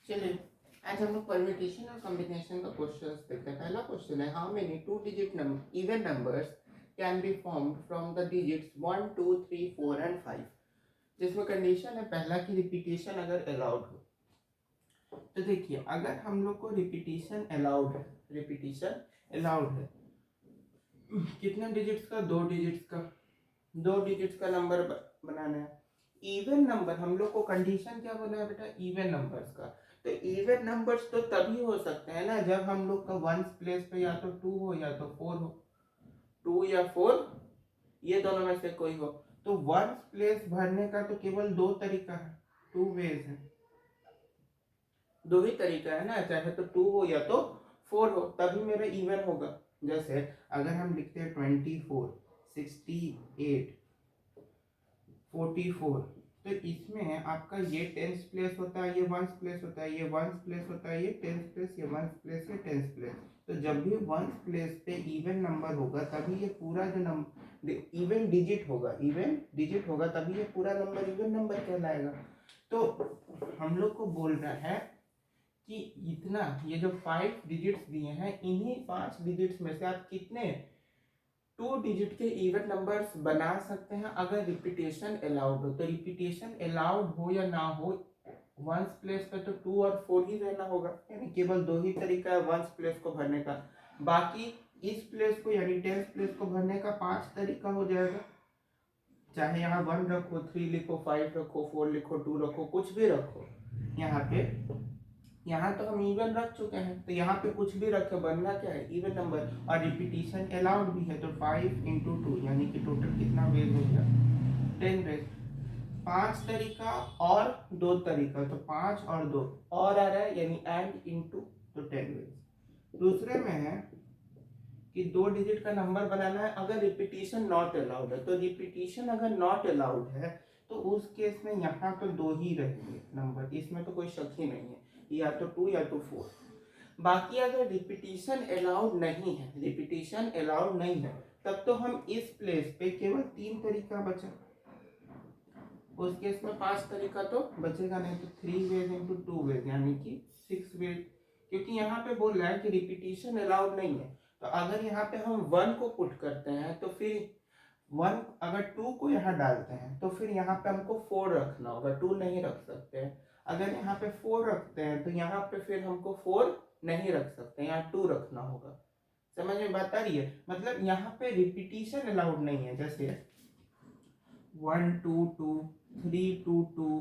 चलिए आज हम लोग परम्यूटेशन और कॉम्बिनेशन का क्वेश्चन देखते हैं। पहला क्वेश्चन है, how many two digit even numbers can be formed from the digits 1 2 3 4 and 5, जिसमें कंडीशन है पहला की रिपीटेशन अगर अलाउड हो। तो देखिए, अगर हम लोग को रिपीटेशन अलाउड है, रिपीटेशन अलाउड है कितने डिजिट्स का, दो डिजिट्स का नंबर बनाना है। इवन नंबर हम लोग को कंडीशन क्या बोला है बेटा, इवन नंबर्स का। तो इवन नंबर्स तो तभी हो सकते हैं ना जब हम लोग का वंस प्लेस पे या तो 2 हो या तो 4 हो, 2 या 4 ये दोनों में से कोई हो। तो वंस प्लेस भरने का तो केवल दो तरीका है, टू वेज है, दो ही तरीका है ना, चाहे तो 2 हो या तो 4 हो, तभी मेरा इवन होगा। जैसे अगर हम लिखते हैं 24 68 44, तो इसमें आपका ये टेंस प्लेस होता है, ये वंस प्लेस होता है, ये वंस प्लेस होता है, ये टेंस प्लेस, ये वंस प्लेस, ये टेंस प्लेस। तो जब भी वंस प्लेस पे इवन नंबर होगा तभी ये पूरा जो नंबर इवन डिजिट होगा, इवन डिजिट होगा तभी ये पूरा नंबर इवन नंबर कहलाएगा। तो हम लोग को बोल रहा है कि इतना, ये जो 5 डिजिट्स दिए हैं, इन्हीं 5 डिजिट्स में से आप कितने 2 डिजिट के इवन नंबर्स बना सकते हैं अगर रिपीटेशन अलाउड हो। तो रिपीटेशन अलाउड हो या ना हो, वंस प्लेस पे तो 2 और 4 ही रहना होगा, यानी केवल दो ही तरीका है वंस प्लेस को भरने का। बाकी इस प्लेस को यानी टेंस प्लेस को भरने का 5 तरीका हो जाएगा। चाहे यहाँ 1 रखो, 3 लिखो, 5 रखो, 4 लिखो, 2 रखो, कुछ भी रखो। यहाँ पे, यहाँ तो हम इवन रख चुके हैं, तो यहाँ पे कुछ भी रखे, बनना क्या है, इवन नंबर। और रिपीटेशन अलाउड भी है, तो 5 इंटू 2 यानी कि टोटल कितना वेज हो गया, 10 वेज। 5 तरीका और 2 तरीका, तो 5 और 2 और आ रहा है, यानी एंड इंटू, तो 10 वेज। दूसरे में है कि 2 डिजिट का नंबर बनाना है अगर रिपीटेशन नॉट अलाउड है। तो रिपीटेशन अगर नॉट अलाउड है तो उस केस में यहाँ तो 2 ही रहेंगे नंबर, इसमें तो कोई शक ही नहीं है, या तो 2 या तो 4। बाकी अगर रिपीटेशन अलाउड नहीं है, रिपीटेशन अलाउड नहीं है, तब तो हम इस प्लेस पे केवल 3 तरीका बचा, उस केस में 5 तरीका तो बचेगा नहीं। तो 3 वेज इंटू 2 वेज यानी कि 6 वेज, क्योंकि यहाँ पे बोल रहा है कि रिपीटेशन अलाउड नहीं है। तो अगर यहाँ पे हम 1 को पुट करते हैं तो फिर 1, अगर 2 को यहाँ डालते हैं तो फिर यहाँ पे हमको 4 रखना होगा, 2 नहीं रख सकते हैं। अगर यहाँ पे 4 रखते हैं तो यहाँ पे फिर हमको 4 नहीं रख सकते, यहाँ 2 रखना होगा। समझ में बात आ रही है, मतलब यहाँ पे रिपीटेशन अलाउड नहीं है। जैसे 1 2 2 3 2 2,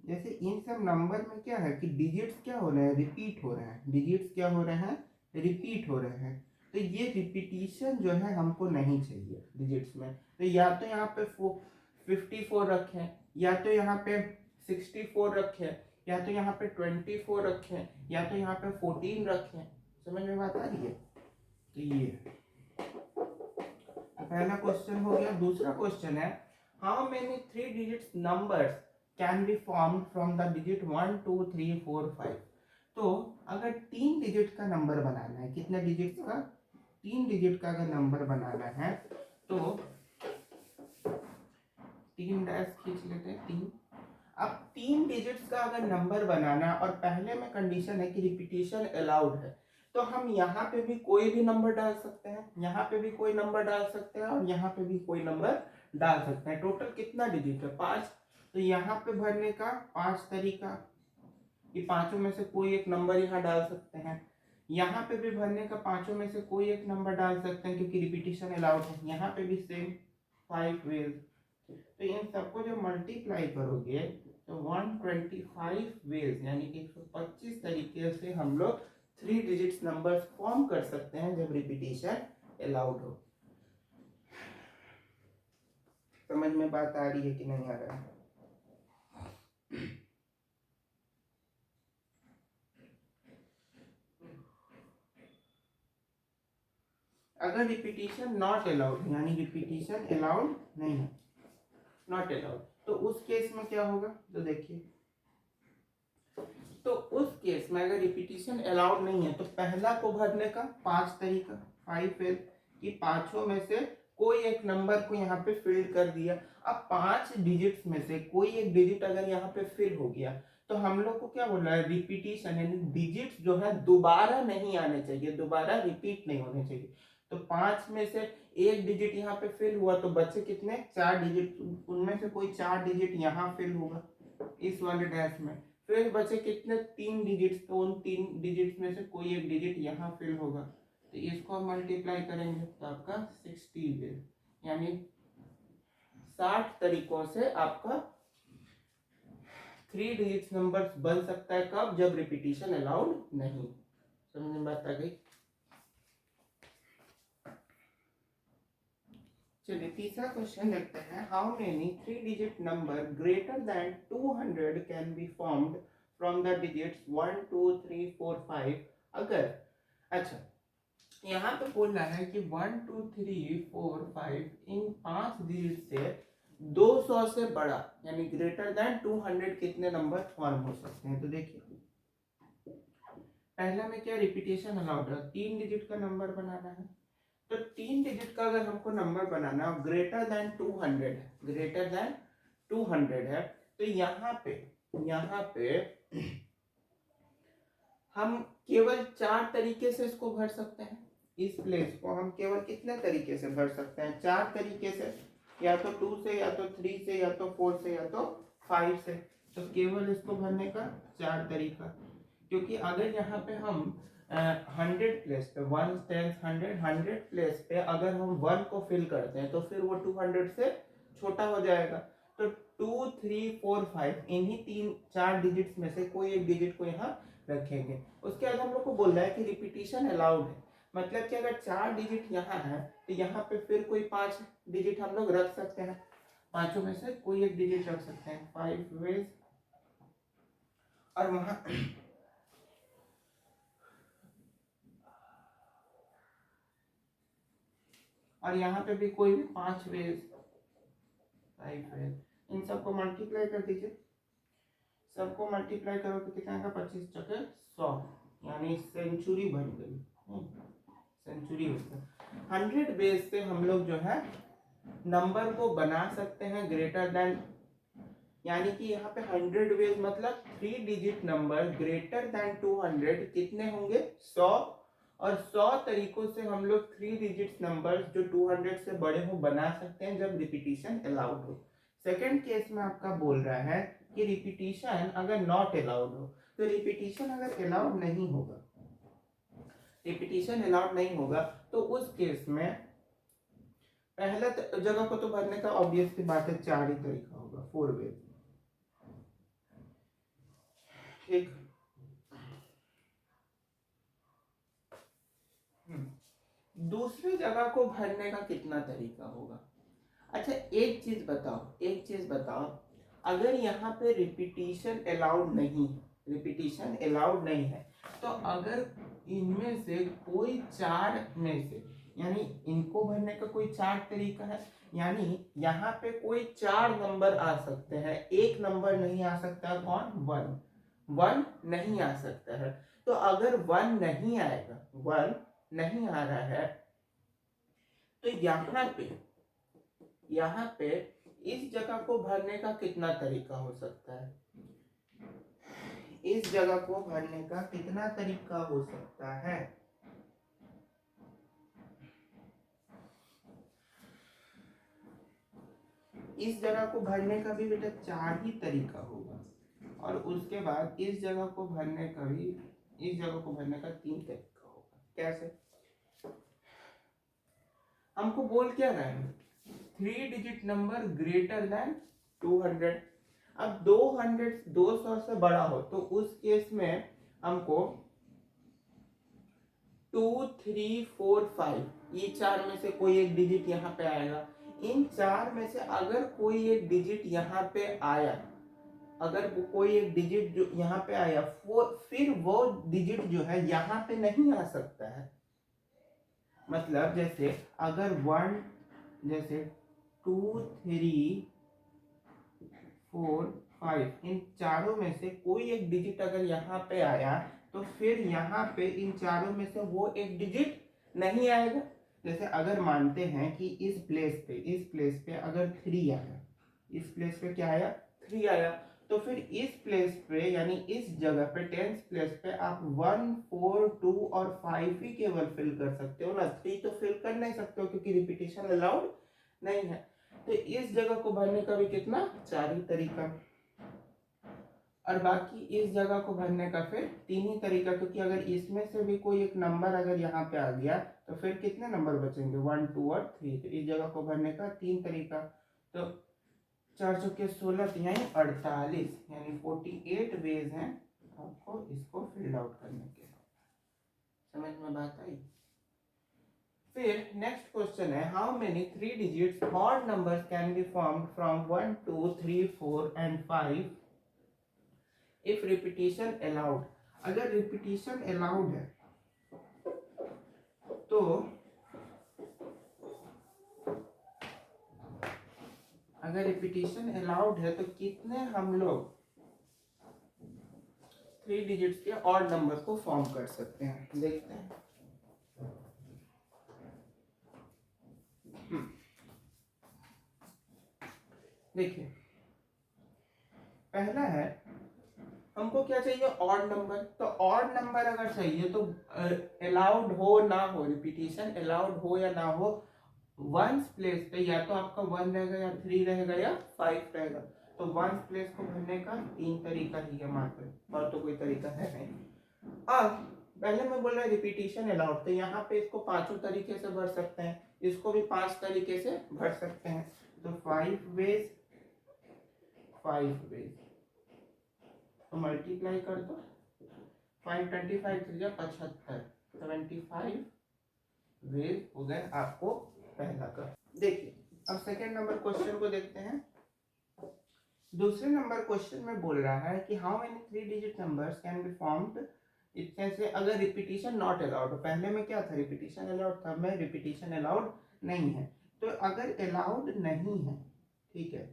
जैसे इन सब नंबर में क्या है कि डिजिट्स क्या हो रहे हैं, रिपीट हो रहे हैं, डिजिट्स क्या हो रहे हैं, रिपीट हो रहे हैं। तो ये रिपीटिशन जो है हमको नहीं चाहिए डिजिट्स में। तो या तो यहाँ पे 54 रखें, या तो यहाँ पे 64 रखें, या तो यहाँ पे 24 रखें, या तो यहाँ पे 14 रखें। समझ में बात आ रही है। तो ये पहला क्वेश्चन हो गया। दूसरा क्वेश्चन है, how many 3 digits numbers can be formed from the digit 1 2 3 4 5। तो अगर 3 डिजिट का नंबर बनाना है, कितने डिजिट्स का, 3 डिजिट का अगर नंबर बनाना है तो 3 डैश खींच लेते हैं, 3। अब 3 डिजिट्स का अगर नंबर बनाना, और पहले में कंडीशन है कि रिपीटेशन अलाउड है, तो हम यहाँ पे भी कोई भी नंबर डाल सकते हैं, यहाँ पे भी कोई नंबर डाल सकते हैं, और यहाँ पे भी कोई नंबर डाल सकते हैं। टोटल कितना डिजिट है, 5। तो यहाँ पे भरने का 5 तरीका, कि पांचों में से कोई एक नंबर यहाँ डाल सकते हैं। यहाँ पे भी भरने का पांचों में से कोई एक नंबर डाल सकते हैं, क्योंकि रिपीटेशन अलाउड है। यहाँ पे भी सेम 5 वेज। तो इन सबको जो मल्टीप्लाई करोगे तो 125 वेज यानी कि 125 तरीके से हम लोग 3 डिजिट्स नंबर्स फॉर्म कर सकते हैं जब रिपीटेशन अलाउड हो। समझ में बात आ रही है कि नहीं आ रहा है? अगर रिपीटेशन नॉट अलाउड यानी रिपीटेशन अलाउड नहीं है, नॉट अलाउड, तो उस केस में क्या होगा, तो देखिए, तो उस केस में अगर रिपीटेशन अलाउड नहीं है तो पहला को भरने का 5 तरीका, 5 वेज, कि पांचों में से कोई एक नंबर को यहाँ पे फिल कर दिया। अब 5 डिजिट्स में से कोई एक डिजिट अगर यहाँ पे फिल हो गया तो हम लोग को क्या बोल रहा है, रिपीटिशन, यानी डिजिट्स जो है दोबारा नहीं आने चाहिए, दोबारा रिपीट नहीं होने चाहिए। तो 5 में से एक डिजिट यहाँ पे फिल हुआ तो बच्चे कितने, 4 डिजिट, उनमें से कोई 4 डिजिट यहाँ फिल होगा इस वाले डैश में। फिर बचे कितने, 3 डिजिट्स, तो उन 3 डिजिट्स में से कोई एक डिजिट यहाँ फिल होगा। तो इसको हम मल्टीप्लाई करेंगे तो आपका 60 विल, यानी 60 तरीकों से आपका 3 डिजिट नंबर्स बन सकता है। कब, जब रिपीटिशन अलाउड नहीं। समझ में बात आ गई। चलिए तीसरा क्वेश्चन देखते हैं। How many 3 digit number greater than 200 can be formed from the digits 1 2 3 4 5 अगर, अच्छा यहाँ पे बोल रहा है कि 1 2 3 4 5 इन 5 डिजिट से 200 से बड़ा यानी ग्रेटर देन 200 कितने नंबर फॉर्म हो सकते हैं। तो देखिए पहला में क्या, रिपीटेशन अलाउड है, 3 डिजिट का नंबर बनाना है। तो 3 डिजिट का अगर हमको नंबर बनाना है ग्रेटर देन 200 है, ग्रेटर देन 200 है, तो यहाँ पे हम केवल 4 तरीके से इसको भर सकते हैं। इस प्लेस को हम केवल कितने तरीके से भर सकते हैं, 4 तरीके से, या तो 2 से, या तो 3 से, या तो 4 से, या तो 5 से। तो केवल इसको भरने का 4 तरीका, क्योंकि अगर यहाँ पे हम 100 प्लेस पे 1 10 100 प्लेस पे अगर हम 1 को फिल करते हैं तो फिर वो 200 से छोटा हो जाएगा। तो 2 3 4 5 इन्हीं 4 डिजिट्स में से कोई एक डिजिट को यहाँ रखेंगे। उसके बाद हम लोग को बोल रहा है कि रिपीटिशन अलाउड है, मतलब कि अगर 4 डिजिट यहाँ है तो यहाँ पे फिर कोई 5 डिजिट हम लोग रख सकते हैं, पांचों में से कोई एक डिजिट रख सकते हैं, 5 वेज। और वहां और यहाँ पे भी कोई भी 5 वेज, 5 वेज, इन सबको मल्टीप्लाई कर दीजिए। सबको मल्टीप्लाई करो तो कितना आएगा, 25 चौके 100, यानी सेंचुरी बन गई, सेंचुरी हो गया। 100 बेस से हम लोग जो है नंबर को बना सकते हैं ग्रेटर देन, यानी कि यहाँ पे 100 बेस मतलब 3 डिजिट नंबर ग्रेटर देन 200 कितने होंगे, 100। और 100 तरीकों से हम लोग 3 डिजिट नंबर जो 200 से बड़े हो बना सकते हैं जब रिपीटिशन अलाउड हो। सेकंड केस में आपका बोल रहा है कि रिपीटिशन अगर नॉट अलाउड हो, तो रिपीटिशन अगर अलाउड नहीं होगा, रिपीटिशन अलाउड नहीं होगा तो उस केस में पहला जगह को तो भरने का ऑब्वियस सी बात है 4 ही तरीका होगा, 4 वे। ठीक, दूसरी जगह को भरने का कितना तरीका होगा। अच्छा एक चीज बताओ, अगर यहाँ पे रिपीटिशन अलाउड नहीं है, रिपीटिशन अलाउड नहीं है, तो अगर इनमें से कोई 4 में से, यानी इनको भरने का कोई 4 तरीका है, यानी यहाँ पे कोई 4 नंबर आ सकते हैं, एक नंबर नहीं आ सकता, कौन, 1 नहीं आ सकता है। तो अगर 1 नहीं आएगा, 1 नहीं आ रहा है, तो यहाँ पे इस जगह को भरने का कितना तरीका हो सकता है, इस जगह को भरने का कितना तरीका हो सकता है। इस जगह को भरने का भी बेटा 4 ही तरीका होगा, और उसके बाद इस जगह को भरने का भी, इस जगह को भरने का 3 तरीका होगा। कैसे, हमको बोल क्या रहा है, 3 डिजिट नंबर ग्रेटर देन 200। अब 200 से बड़ा हो तो उस केस में हमको 2 3 4 5 ये 4 में से कोई एक डिजिट यहाँ पे आएगा। इन 4 में से अगर कोई एक डिजिट यहाँ पे आया, अगर कोई एक डिजिट जो यहाँ पे आया, फिर वो डिजिट जो है यहाँ पे नहीं आ सकता है। मतलब जैसे अगर 1, जैसे 2 3 4 5 इन चारों में से कोई एक डिजिट अगर यहाँ पे आया, तो फिर यहाँ पे इन चारों में से वो एक डिजिट नहीं आएगा। जैसे अगर मानते हैं कि इस प्लेस पे अगर 3 आया, इस प्लेस पे क्या आया, 3 आया, तो फिर इस प्लेस पे यानी इस जगह पे टेंस प्लेस पे आप 1, 4, 2 और 5 ही केवल फिल कर सकते हो ना, 3 तो फिल कर नहीं सकते हो क्योंकि रिपीटेशन अलाउड नहीं है। तो इस जगह को भरने का भी कितना, 4 ही तरीका, और बाकी इस जगह को भरने का फिर 3 ही तरीका, क्योंकि अगर इसमें से भी कोई एक नंबर अगर यहाँ पे आ गया तो फिर कितने नंबर बचेंगे, 1, 2 और 3। तो इस जगह को भरने का 3 तरीका। तो 4 चौके 16 यानी 48 यानी 48 वेज हैं आपको इसको फिल आउट करने के। समझ में बात आई। फिर नेक्स्ट क्वेश्चन है, how many 3 digits odd numbers can be formed from 1, 2, 3, 4 and 5 if repetition allowed. अगर रिपीटिशन अलाउड है तो अगर रिपीटिशन अलाउड है तो कितने हम लोग 3 डिजिट्स के ऑड नंबर को फॉर्म कर सकते हैं, देखते हैं। देखिए पहला है, हमको क्या चाहिए, ऑड नंबर। तो ऑड नंबर अगर चाहिए तो अलाउड हो ना हो, रिपीटिशन अलाउड हो या ना हो, वंस प्लेस पे या तो आपका 1 रहेगा या 3 रहेगा या 5 रहेगा। तो वंस प्लेस को भरने का 3 तरीका ही है मात्र, और तो कोई तरीका है नहीं। अब पहले मैं बोल रहा रिपीटिशन अलाउड, तो यहाँ पे इसको 5 तरीके से भर सकते हैं, इसको भी 5 तरीके से भर सकते हैं। तो 5 वेज, 5 वेज, तो मल्टीप्लाई कर दो, 5, 25 3 75, 75 वेज हो गए आपको पहला का। देखिए अब सेकेंड नंबर क्वेश्चन को देखते हैं। दूसरे नंबर क्वेश्चन में बोल रहा है कि how many 3 digit numbers can be formed इतने से अगर रिपीटिशन नॉट अलाउड। पहले में क्या था, रिपीटिशन अलाउड था, में रिपीटिशन अलाउड नहीं है। तो अगर अलाउड नहीं है, ठीक है,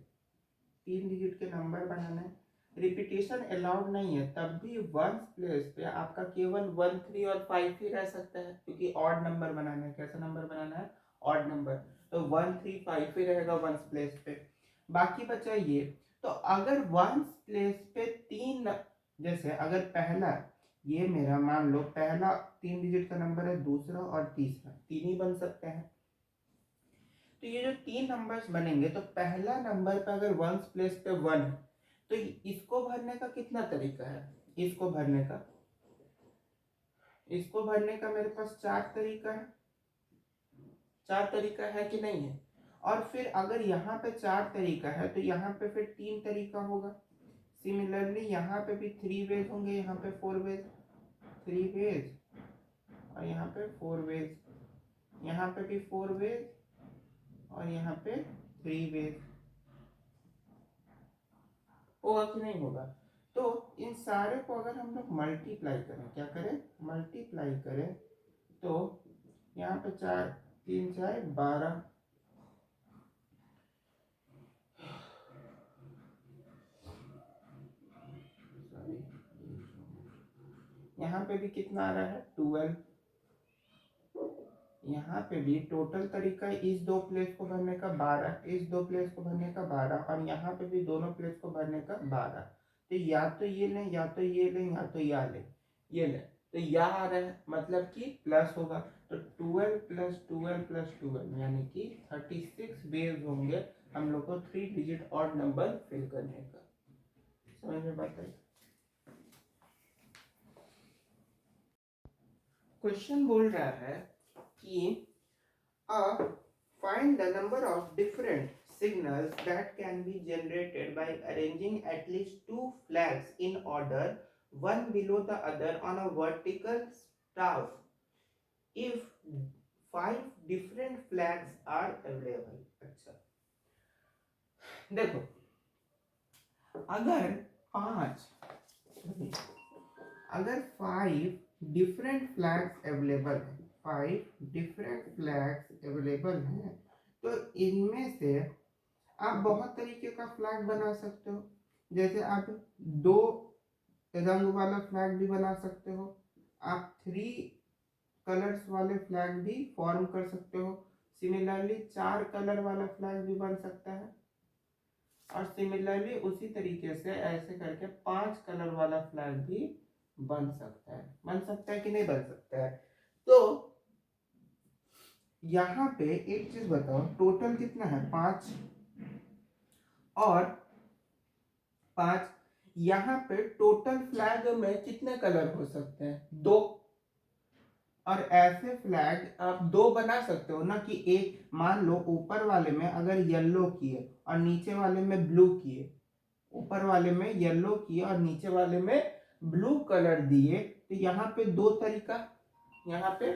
3 डिजिट के नंबर बनाना है, रिपीटेशन अलाउड नहीं है, तब भी वंस प्लेस पे आपका केवल 1, 3 और 5 ही रह सकता है, क्योंकि ऑड नंबर बनाना है। कैसा नंबर बनाना है, ऑड नंबर। तो 1, 3, 5 ही रहेगा वंस प्लेस पे, बाकी बचा ये। तो अगर वंस प्लेस पे 3, जैसे अगर पहला, ये मेरा मान लो पहला 3 डिजिट का नंबर है, दूसरा और तीसरा 3 ही बन सकते हैं। तो ये जो 3 नंबर्स बनेंगे, तो पहला नंबर पे अगर वंस प्लेस पे 1 है तो इसको भरने का कितना तरीका है, इसको भरने का मेरे पास 4 तरीका है। 4 तरीका है कि नहीं है। और फिर अगर यहाँ पे 4 तरीका है तो यहाँ पे फिर 3 तरीका होगा। सिमिलरली यहाँ पे भी 3 वेज होंगे, यहाँ पे 4 वेज, 3 वेज, और यहाँ पे 4 वेज, यहाँ पे भी 4 वेज, और यहाँ पे 3 वेज। होगा कि नहीं होगा। तो इन सारे को अगर हम लोग मल्टीप्लाई करें, क्या करें, मल्टीप्लाई करें, तो यहाँ पे 4, 3, 4, 12, यहाँ पे भी कितना आ रहा है, 12। यहाँ पे भी टोटल तरीका इस 2 प्लेस को भरने का 12, इस 2 प्लेस को भरने का 12, और यहाँ पे भी दोनों प्लेस को भरने का 12। तो या तो ये लें, या तो ये लें, या तो या लें, ये लें। तो या आ रहा है मतलब कि प्लस होगा, तो 12 प्लस 12 प्लस 12 यानी कि 36 वेज होंगे हम लोग को 3 डिजिट ऑड नंबर फिल करने का। समझ में बात आई। क्वेश्चन बोल रहा है कि find the number of different signals that can be generated by arranging at least 2 flags in order, one below the other on a vertical staff, if 5 different flags are available। अच्छा देखो, अगर 5 different flags available है, 5 different flags available हैं, तो इनमें से आप बहुत तरीके का फ्लैग बना सकते हो। जैसे आप 2 रंग वाला फ्लैग भी बना सकते हो, आप 3 कलर्स वाले फ्लैग भी फॉर्म कर सकते हो। सिमिलरली 4 कलर वाला फ्लैग भी बन सकता है, और सिमिलरली उसी तरीके से ऐसे करके 5 कलर वाला फ्लैग भी बन सकता है। बन सकता है कि नहीं बन सकता है? तो यहाँ पे एक चीज बताओ, टोटल कितना है? 5 और 5। यहाँ पे टोटल फ्लैग में कितने कलर हो सकते हैं? 2। और ऐसे फ्लैग आप 2 बना सकते हो ना, कि एक मान लो ऊपर वाले में अगर येलो किए और नीचे वाले में ब्लू किए, ऊपर वाले में येलो किए और नीचे वाले में ब्लू कलर दिए, तो यहाँ पे 2 तरीका। यहाँ पे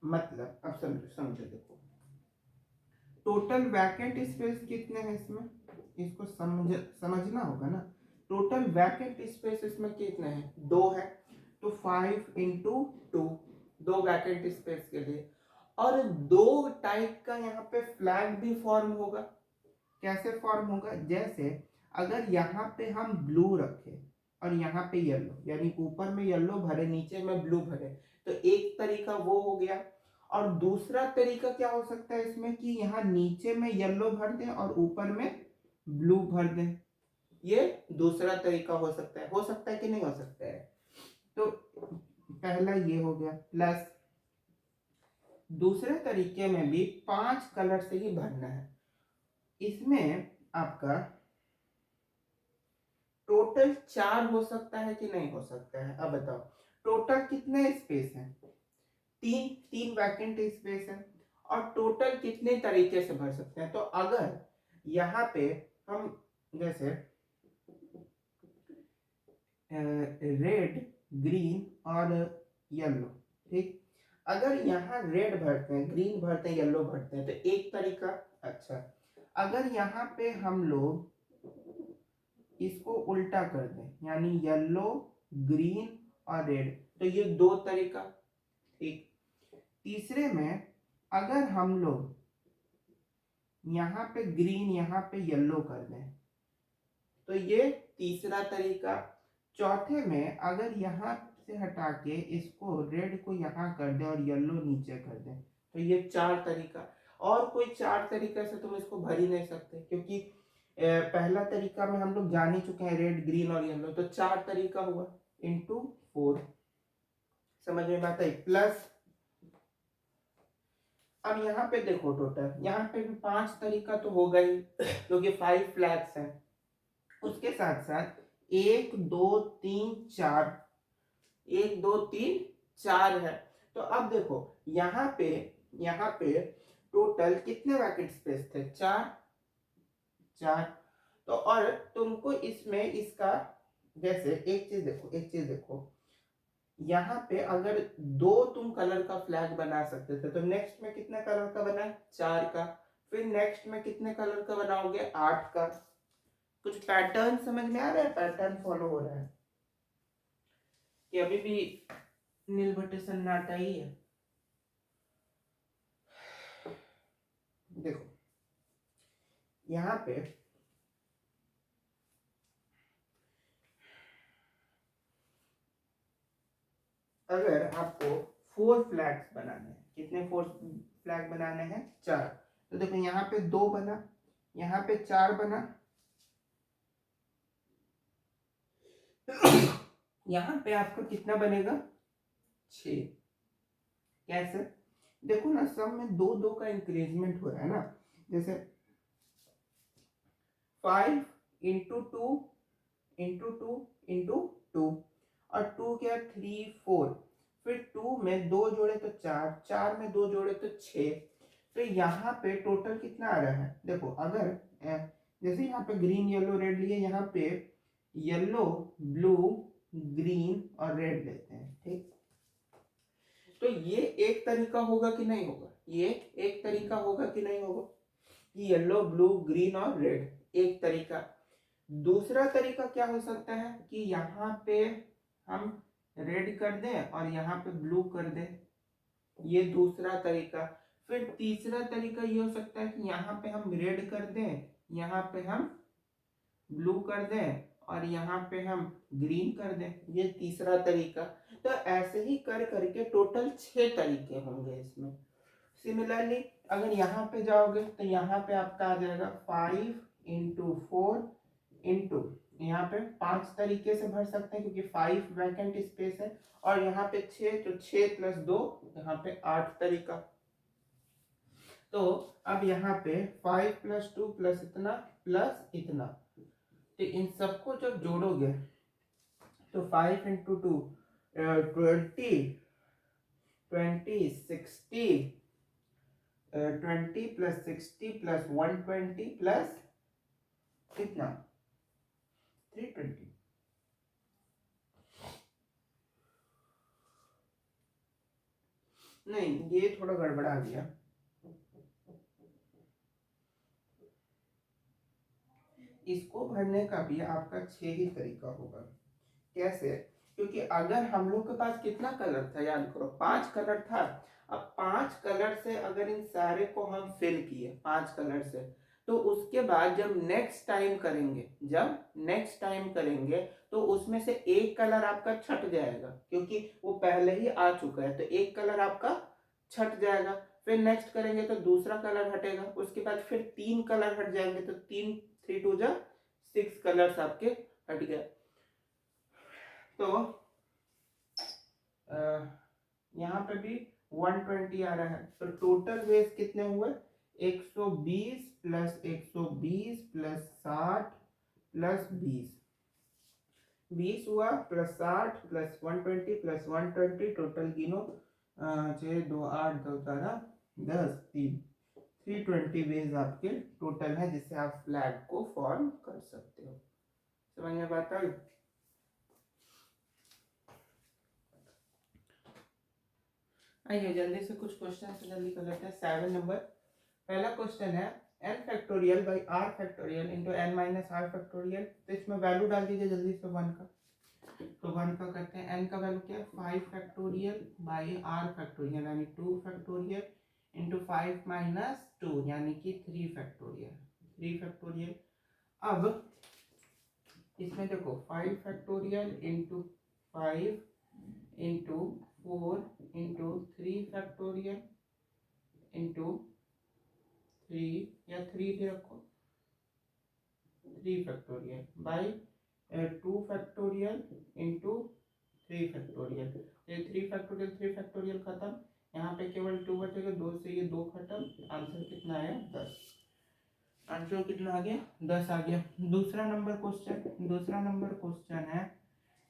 मतलब अब समझो समझो, देखो टोटल वैकेंट स्पेस कितने हैं इसमें, इसको समझना होगा ना। टोटल वैकेंट स्पेस इसमें कितने हैं? 2 है। तो 5 इंटू 2, 2 वैकेंट स्पेस के लिए। और 2 टाइप का यहाँ पे फ्लैग भी फॉर्म होगा। कैसे फॉर्म होगा? जैसे अगर यहाँ पे हम ब्लू रखे और यहाँ पे येलो, यानी ऊपर में येलो भरे नीचे में ब्लू भरे, तो एक तरीका वो हो गया। और दूसरा तरीका क्या हो सकता है इसमें, कि यहाँ नीचे में येलो भर दें और ऊपर में ब्लू भर दें। ये दूसरा तरीका हो सकता है। हो सकता है कि नहीं हो सकता है? तो पहला ये हो गया। प्लस दूसरे तरीके में भी 5 कलर से ही भरना है। इसमें आपका टोटल 4 हो सकता है कि नहीं हो सकता है? अब बताओ, टोटल कितने स्पेस हैं? 3 वैकेंट स्पेस है। और टोटल कितने तरीके से भर सकते हैं? तो अगर यहाँ पे हम जैसे रेड, ग्रीन और येलो, ठीक, अगर यहाँ रेड भरते हैं, ग्रीन भरते हैं, येलो भरते हैं, तो एक तरीका। अच्छा, अगर यहाँ पे हम लोग इसको उल्टा कर दें, यानी येलो, ग्रीन और रेड, तो ये 2 तरीका। ठीक। तीसरे में अगर हम लोग यहाँ पे ग्रीन यहाँ पे येलो कर दें, तो ये तीसरा तरीका। चौथे में अगर यहाँ से हटा के इसको रेड को यहाँ कर दे और येलो नीचे कर दे, तो ये 4 तरीका। और कोई 4 तरीके से तुम इसको भर ही नहीं सकते, क्योंकि पहला तरीका में हम लोग जान ही चुके हैं, रेड, ग्रीन और येलो। तो 4 तरीका हुआ इंटू 4। समझ में आता है? प्लस अब यहाँ पे देखो, टोटल यहाँ पे भी 5 तरीका तो होगा ही, क्योंकि 5 फ्लैग्स हैं। उसके साथ साथ 1 2 3 4, 1 2 3 4 है। तो अब देखो यहाँ पे टोटल कितने वैकेंट स्पेस थे? 4। तो और तुमको इसमें इसका, जैसे एक चीज देखो, यहाँ पे अगर 2 तुम कलर का फ्लैग बना सकते थे, तो नेक्स्ट में कितने कलर का बना? 4 का। फिर नेक्स्ट में कितने कलर का बनाओगे? 8 का। कुछ पैटर्न समझ में आ रहा है? पैटर्न फॉलो हो रहा है कि अभी भी नील भट्टे सन्नाटा ही है? देखो यहाँ पे अगर आपको 4 फ्लैग्स बनाने हैं, कितने 4 फ्लैग बनाने हैं? 4। तो देखो यहाँ पे 2 बना, यहाँ पे 4 बना, यहाँ पे आपका कितना बनेगा? 6। कैसे? देखो ना, सब में 2 2 का इंक्रीजमेंट हो रहा है ना। जैसे 5 इंटू 2 इंटू 2 इंटू 2, और 2 क्या? 3 4। फिर 2 में 2 जोड़े तो 4, 4 में 2 जोड़े तो 6। तो यहाँ पे टोटल कितना आ रहा है? देखो अगर जैसे यहाँ पे ग्रीन, येलो, रेड लिए, यहाँ पे येलो, ब्लू, ग्रीन और रेड लेते हैं, ठीक। तो ये एक तरीका होगा कि नहीं होगा? ये एक तरीका होगा कि नहीं होगा, कि येलो, ब्लू, ग्रीन और रेड एक तरीका। दूसरा तरीका क्या हो सकता है, कि यहाँ पे हम रेड कर दें और यहाँ पे ब्लू कर दें, ये दूसरा तरीका। फिर तीसरा तरीका ये हो सकता है कि यहाँ पे हम रेड कर दें, यहाँ पे हम ब्लू कर दें, और यहाँ पे हम ग्रीन कर दें, ये तीसरा तरीका। तो ऐसे ही कर करके टोटल 6 तरीके होंगे इसमें। सिमिलरली अगर यहाँ पे जाओगे तो यहाँ पे आपका आ जाएगा 5 इंटू 4 इंटू, यहाँ पे 5 तरीके से भर सकते हैं क्योंकि 5 वैकेंट स्पेस है, और यहाँ पे 6, तो 6 प्लस 2, यहाँ पे 8 तरीका। तो अब यहाँ पे 5 प्लस 2 प्लस इतना, तो इन सबको जब जोड़ोगे तो 5 इंटू 2 20, 60, 20 प्लस 60 प्लस 120 प्लस कितना 320। नहीं, ये थोड़ा गड़बड़ा गया। इसको भरने का भी आपका 6 ही तरीका होगा। कैसे? क्योंकि अगर हम लोग के पास कितना कलर था, याद करो 5 कलर था। अब 5 कलर से अगर इन सारे को हम फिल किए 5 कलर से, तो उसके बाद जब नेक्स्ट टाइम करेंगे तो उसमें से एक कलर आपका छट जाएगा, क्योंकि वो पहले ही आ चुका है, तो एक कलर आपका छट जाएगा। फिर नेक्स्ट करेंगे तो दूसरा कलर हटेगा, उसके बाद फिर 3 कलर हट जाएंगे, तो 3 3 2 जा 6 कलर्स आपके हट गए। तो यहाँ पे भी 120 आ रहा है, तो टोटल वेज कितने हुए 120 प्लस 120 प्लस 60 प्लस 20 हुआ, प्लस 60 प्लस 120 प्लस 120, टोटल गिनो 6 2 8 2 12 10 3, 320 वेज आपके टोटल है जिससे आप फ्लैग को फॉर्म कर सकते हो। समझ में बात आई? आइए जल्दी से कुछ क्वेश्चन से जल्दी कर लेते हैं। 7 नंबर, पहला क्वेश्चन है n factorial by r factorial into n minus r factorial. तो इसमें वैल्यू डाल दीजिए जल्दी से 1 का। तो 1 का करते हैं, n का वैल्यू क्या है 5 फैक्टोरियल बाई r फैक्टोरियल यानी 2 फैक्टोरियल इंटू 5 माइनस 2 यानी कि 3 फैक्टोरियल। अब इसमें देखो 5 factorial into 5 into 4 into 3 factorial into 3 या 3 भी रखो 3 factorial by 2 factorial into 3 factorial. ये 3 फैक्टोरियल खत्म, यहाँ पे केवल 2 बचेगा, 2 से ये 2 खत्म। आंसर कितना है 10। आंसर कितना आ गया 10 आ गया। दूसरा नंबर क्वेश्चन है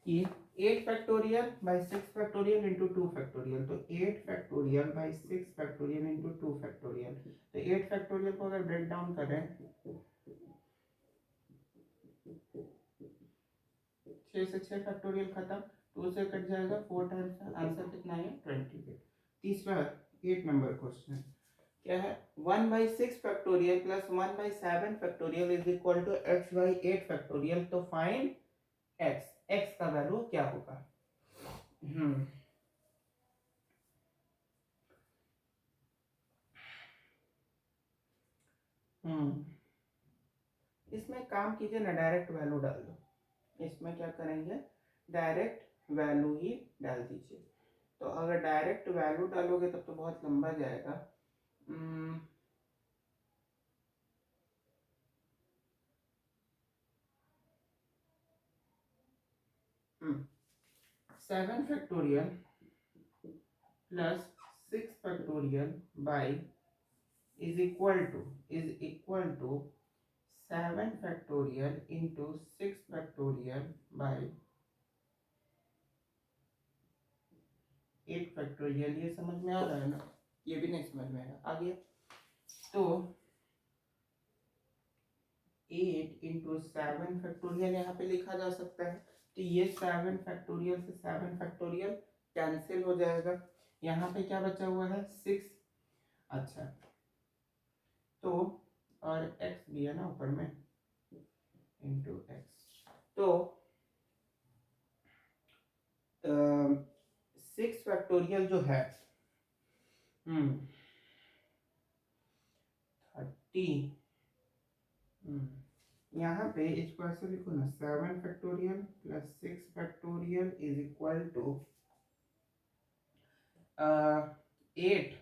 कि 8 factorial by 6 factorial into 2 factorial. तो 8 factorial by 6 factorial into 2 factorial. तो 8 फैक्टोरियल को अगर ब्रेक डाउन करें 6 से 6 फैक्टोरियल खत्म, 2 से कट जाएगा 4 टाइम्स, आंसर कितना है 28। तीसरा 8 नंबर क्वेश्चन क्या है 1 by 6 factorial plus 1 by 7 factorial is equal to x by 8 factorial. तो फाइंड x का वैल्यू क्या होगा। इसमें काम कीजिए ना, डायरेक्ट वैल्यू डाल दो। इसमें क्या करेंगे डायरेक्ट वैल्यू ही डाल दीजिए। तो अगर डायरेक्ट वैल्यू डालोगे तब तो बहुत लंबा जाएगा। 7 factorial plus 6 factorial by is equal to 7 factorial into 6 factorial by 8 factorial. ये समझ में आ रहा है ना? ये भी नहीं समझ में आया, आ गया। तो 8 इंटू 7 फैक्टोरियल यहाँ पे लिखा जा सकता है। तो ये 7 फैक्टोरियल से 7 फैक्टोरियल कैंसिल हो जाएगा। यहाँ पे क्या बचा हुआ है 6। अच्छा, तो और x भी है ना ऊपर में इंटू एक्स। तो 6 फैक्टोरियल जो है 30 यहाँ पे इसको ऐसे लिखो ना, 7 factorial plus 6 factorial is equal to 8।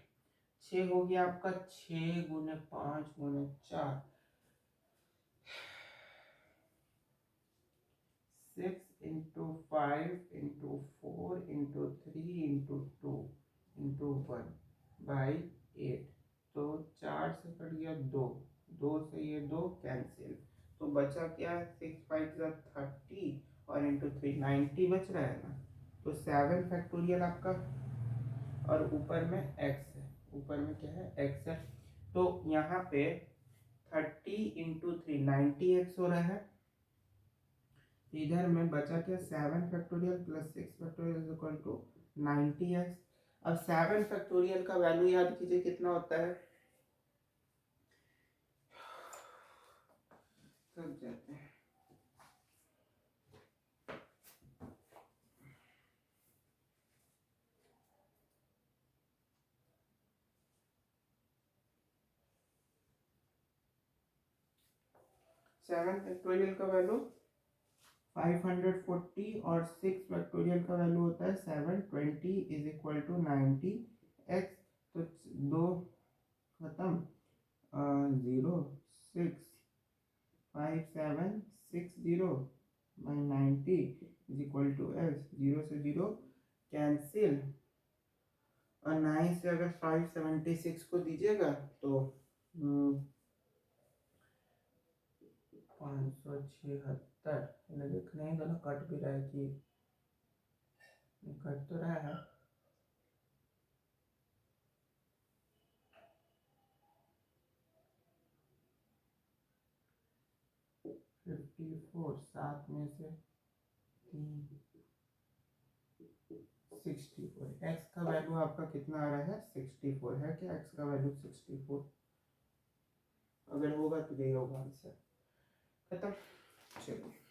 6 हो गया आपका, 6 गुने 5 गुने 4, 6 into 5 into 4 into 3 into 2 into 1 by 8। तो 4 से कट गया 2, 2 से ये 2 कैंसिल, तो बचा क्या, 6 5 30 और इंटू 3 90 बच रहा है ना। तो 7 फैक्टोरियल आपका, और ऊपर में x है, ऊपर में क्या है, x है। तो यहाँ पे 30 इंटू 3 90x हो रहा है। इधर में बचा क्या, 7 factorial plus 6 factorial is equal to 90x। अब 7 फैक्टोरियल का वैल्यू याद कीजिए कितना होता है, थक जाते हैं। सेवन फैक्टोरियल का वैल्यू 540 और 6 फैक्टोरियल का वैल्यू होता है 720 इज इक्वल टू 90x। तो दो खत्म, 0 6 5 7 6 0 by 90 is equal to x। 0 से 0 कैंसिल, और 9 से अगर 576 को दीजिएगा तो 576, नहीं दोनों कट भी रहा है कि कट तो रहा है। फिफ्टी फोर, 7 में से 3, 64। एक्स का वैल्यू आपका कितना आ रहा है, 64 है क्या, एक्स का वैल्यू 64। अगर होगा तो यही होगा आंसर, खत्म। चलिए।